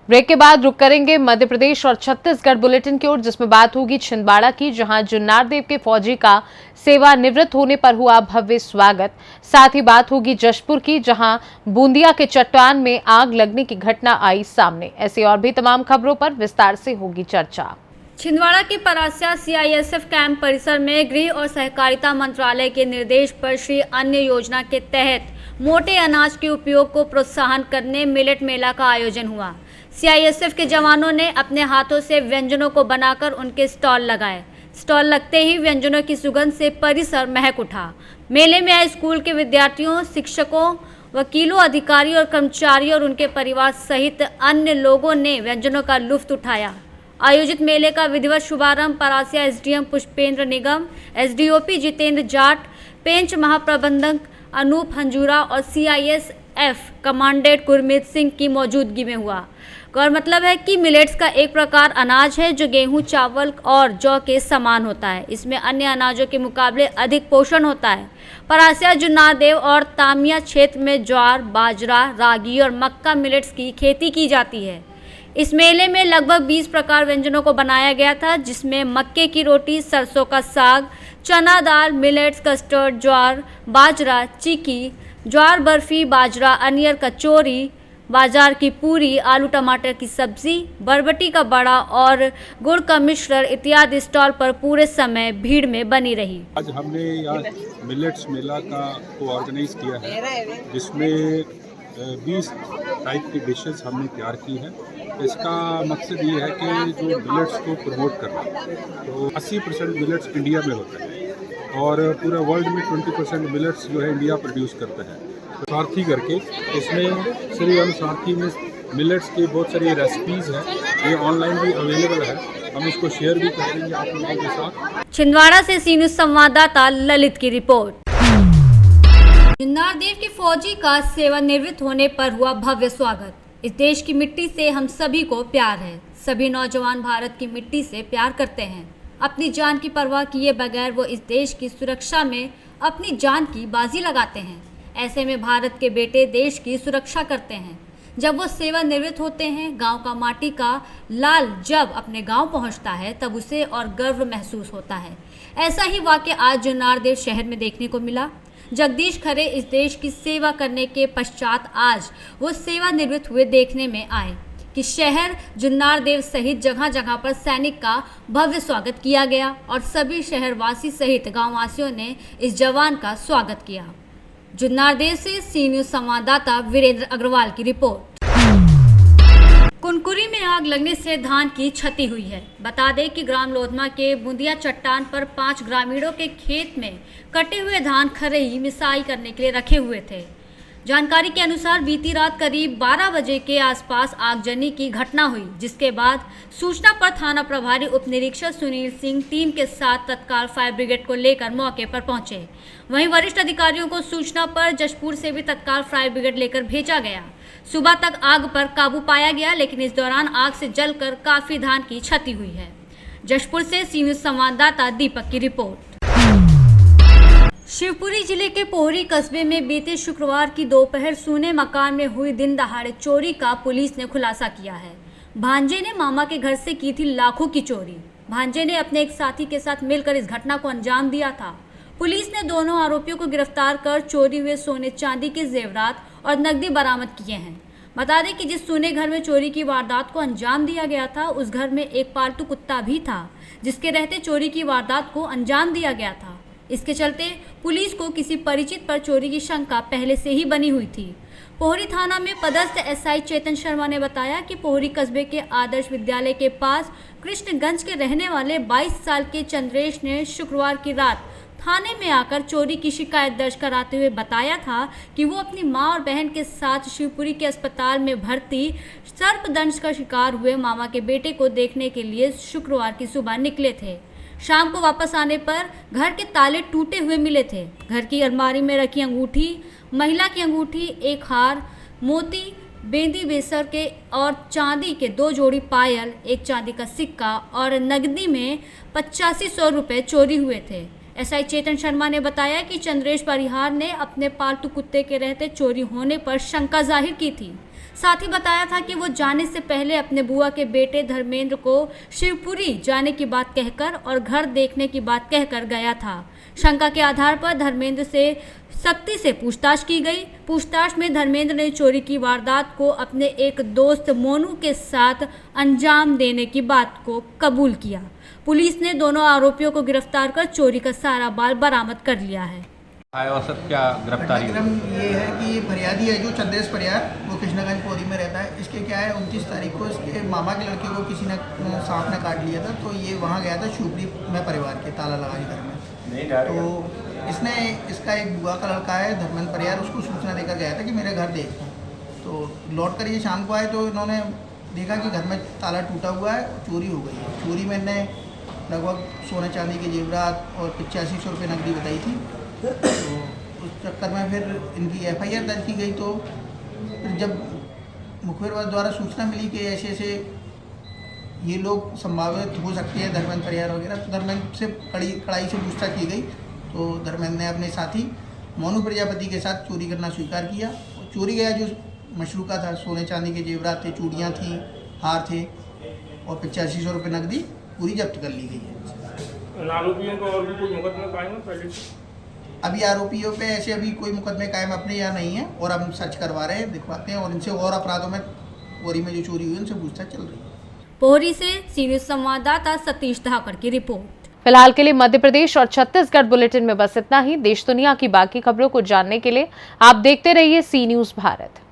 Break के बाद रुक करेंगे मध्य प्रदेश और छत्तीसगढ़ बुलेटिन की ओर, जिसमें बात होगी छिंदवाड़ा की, जहां जुन्नार देव के फौजी का सेवानिवृत्त होने पर हुआ भव्य स्वागत। साथ ही बात होगी जशपुर की, जहां बूंदिया के चट्टान में आग लगने की घटना आई सामने। ऐसी और भी तमाम खबरों पर विस्तार से होगी चर्चा। छिंदवाड़ा के परासिया सीआईएसएफ कैंप परिसर में गृह और सहकारिता मंत्रालय के निर्देश पर श्री अन्न योजना के तहत मोटे अनाज के उपयोग को प्रोत्साहन करने मिलेट मेला का आयोजन हुआ। सीआईएसएफ के जवानों ने अपने हाथों से व्यंजनों को बनाकर उनके स्टॉल लगाए। स्टॉल लगते ही व्यंजनों की सुगंध से परिसर महक उठा। मेले में आए स्कूल के विद्यार्थियों, शिक्षकों, वकीलों, अधिकारी और कर्मचारी और उनके परिवार सहित अन्य लोगों ने व्यंजनों का लुत्फ उठाया। आयोजित मेले का विधिवत शुभारंभ परासिया एसडीएम पुष्पेंद्र निगम, एसडीओपी जितेंद्र जाट, पेंच महाप्रबंधक अनूप हंजूरा और सीआईएसएफ कमांडेंट गुरमीत सिंह की मौजूदगी में हुआ। गौरतलब है कि मिलेट्स का एक प्रकार अनाज है जो गेहूं, चावल और जौ के समान होता है। इसमें अन्य अनाजों के मुकाबले अधिक पोषण होता है। परासिया, जुन्नार देव और तामिया क्षेत्र में ज्वार, बाजरा, रागी और मक्का मिलेट्स की खेती की जाती है। इस मेले में लगभग 20 प्रकार व्यंजनों को बनाया गया था, जिसमें मक्के की रोटी, सरसों का साग, चना दाल, मिलेट्स, कस्टर्ड, ज्वार, बाजरा, चिक्की, ज्वार बर्फी, बाजरा, अनियर, कचौरी, बाजार की पूरी, आलू टमाटर की सब्जी, बरबटी का बड़ा और गुड़ का मिश्रण इत्यादि स्टॉल पर पूरे समय भीड़ में बनी रही। आज हमने यहाँ मिलेट्स मेला को ऑर्गेनाइज किया है, जिसमें 20 टाइप की डिशेस हमने तैयार की हैं। इसका मकसद ये है कि जो मिलेट्स को प्रमोट करना। तो 80% मिलेट्स इंडिया में होते हैं और पूरे वर्ल्ड में 20% मिलेट्स जो है इंडिया प्रोड्यूस करता है। सारथी करके इसमें श्री अन्न सारथी में मिलेट्स की बहुत सारी रेसिपीज़ हैं, ये ऑनलाइन भी अवेलेबल है। हम इसको शेयर भी कर देंगे आप लोगों के साथ। छिंदवाड़ा से सी न्यूज़ संवाददाता ललित की रिपोर्ट। जुन्नार देव के फौजी का सेवानिवृत्त होने पर हुआ भव्य स्वागत। इस देश की मिट्टी से हम सभी को प्यार है। सभी नौजवान भारत की मिट्टी से प्यार करते हैं। अपनी जान की परवाह किए बगैर वो इस देश की सुरक्षा में अपनी जान की बाजी लगाते हैं। ऐसे में भारत के बेटे देश की सुरक्षा करते हैं। जब वो सेवानिवृत्त होते हैं, गांव का माटी का लाल जब अपने गांव पहुंचता है, तब उसे और गर्व महसूस होता है। ऐसा ही वाक़या आज जुन्नार देव शहर में देखने को मिला। जगदीश खरे इस देश की सेवा करने के पश्चात आज वो सेवानिवृत्त हुए देखने में आए कि शहर जुन्नार देव सहित जगह जगह पर सैनिक का भव्य स्वागत किया गया और सभी शहरवासी सहित गांववासियों ने इस जवान का स्वागत किया। जुन्नार देव से सी न्यूज़ संवाददाता वीरेंद्र अग्रवाल की रिपोर्ट। कुनकुरी में आग लगने से धान की क्षति हुई है। बता दें कि ग्राम लोधमा के बूंदिया चट्टान पर 5 ग्रामीणों के खेत में कटे हुए धान खरही मिसाई करने के लिए रखे हुए थे। जानकारी के अनुसार बीती रात करीब 12 बजे के आसपास आगजनी की घटना हुई, जिसके बाद सूचना पर थाना प्रभारी उप निरीक्षक सुनील सिंह टीम के साथ तत्काल फायर ब्रिगेड को लेकर मौके पर पहुंचे। वहीं वरिष्ठ अधिकारियों को सूचना पर जशपुर से भी तत्काल फायर ब्रिगेड लेकर भेजा गया। सुबह तक आग पर काबू पाया गया, लेकिन इस दौरान आग से जलकर काफी धान की क्षति हुई है। जशपुर से सी न्यूज़ संवाददाता दीपक की रिपोर्ट। शिवपुरी जिले के पोहरी कस्बे में बीते शुक्रवार की दोपहर सूने मकान में हुई दिन दहाड़े चोरी का पुलिस ने खुलासा किया है। भांजे ने मामा के घर से की थी लाखों की चोरी। भांजे ने अपने एक साथी के साथ मिलकर इस घटना को अंजाम दिया था। पुलिस ने दोनों आरोपियों को गिरफ्तार कर चोरी हुए सोने चांदी के जेवरात और नकदी बरामद किए हैं। बता दें कि जिस सोने घर में चोरी की वारदात को अंजाम दिया गया था, उस घर में एक पालतू कुत्ता भी था, जिसके रहते चोरी की वारदात को अंजाम दिया गया था। इसके चलते पुलिस को किसी परिचित पर चोरी की शंका पहले से ही बनी हुई थी। पोहरी थाना में पदस्थ एसआई चेतन शर्मा ने बताया कि पोहरी कस्बे के आदर्श विद्यालय के पास कृष्णगंज के रहने वाले 22 साल के चंद्रेश ने शुक्रवार की रात थाने में आकर चोरी की शिकायत दर्ज कराते हुए बताया था कि वो अपनी मां और बहन के साथ शिवपुरी के अस्पताल में भर्ती सर्पदंश का शिकार हुए मामा के बेटे को देखने के लिए शुक्रवार की सुबह निकले थे। शाम को वापस आने पर घर के ताले टूटे हुए मिले थे। घर की अलमारी में रखी अंगूठी, महिला की अंगूठी, एक हार, मोती, बेंदी बेसर के और चांदी के 2 जोड़ी पायल, एक चांदी का सिक्का और नकदी में 8500 रुपये चोरी हुए थे। एसआई चेतन शर्मा ने बताया कि चंद्रेश परिहार ने अपने पालतू कुत्ते के रहते चोरी होने पर शंका जाहिर की थी। साथ ही बताया था कि वो जाने से पहले अपने बुआ के बेटे धर्मेंद्र को शिवपुरी जाने की बात कहकर और घर देखने की बात कहकर गया था। शंका के आधार पर धर्मेंद्र से सख्ती से पूछताछ की गई। पूछताछ में धर्मेंद्र ने चोरी की वारदात को अपने एक दोस्त मोनू के साथ अंजाम देने की बात को कबूल किया। पुलिस ने दोनों आरोपियों को गिरफ्तार कर चोरी का सारा माल बरामद कर लिया है। औसत क्या गिरफ्तारी? घटनाक्रम ये है कि ये फरियादी है जो चंद्रेश परिहार, वो कृष्णागंज पौरी में रहता है। इसके क्या है 29 तारीख को इसके मामा के लड़के को किसी ने सांप ने काट लिया था, तो ये वहाँ गया था शिवपुरी में परिवार के ताला लगा के घर में। तो इसने इसका एक बुआ का लड़का है धर्मेंद्र परिहार, उसको सूचना देकर गया था कि मेरे घर देख। तो लौट कर ये शाम को आए तो इन्होंने देखा कि घर में ताला टूटा हुआ है, चोरी हो गई है। चोरी में इन्हें लगभग सोने चांदी के जेवरात और 8500 रुपये नकदी बताई थी। तो उस चक्कर में फिर इनकी एफआईआर दर्ज की गई। तो फिर जब मुखबिर द्वारा सूचना मिली कि ऐसे ऐसे ये लोग संभावित हो सकते हैं धर्मेंद्र परिहार वगैरह, तो धर्मेंद्र से कड़ाई से पूछताछ की गई। तो धर्मेंद्र ने अपने साथी मोनू प्रजापति के साथ चोरी करना स्वीकार किया। और चोरी गया जो मशरूका था, सोने चांदी के जेवरात थे, चूड़ियाँ थी, हार थे और 8500 रुपये नकदी पूरी जब्त कर ली गई है। आरोपियों का और भी कोई मुकदमा कायम है पहले? अभी आरोपियों पे ऐसे अभी कोई मुकदमे कायम अपने यहाँ नहीं है और हम सर्च करवा रहे हैं, दिखवाते हैं और इनसे और अपराधों में पोरी में जो चोरी हुई उनसे पूछताछ चल रही है। पोहरी से सी न्यूज़ संवाददाता सतीश धाकड़ की रिपोर्ट। फिलहाल के लिए मध्य प्रदेश और छत्तीसगढ़ बुलेटिन में बस इतना ही। देश दुनिया की बाकी खबरों को जानने के लिए आप देखते रहिए सी न्यूज़ भारत।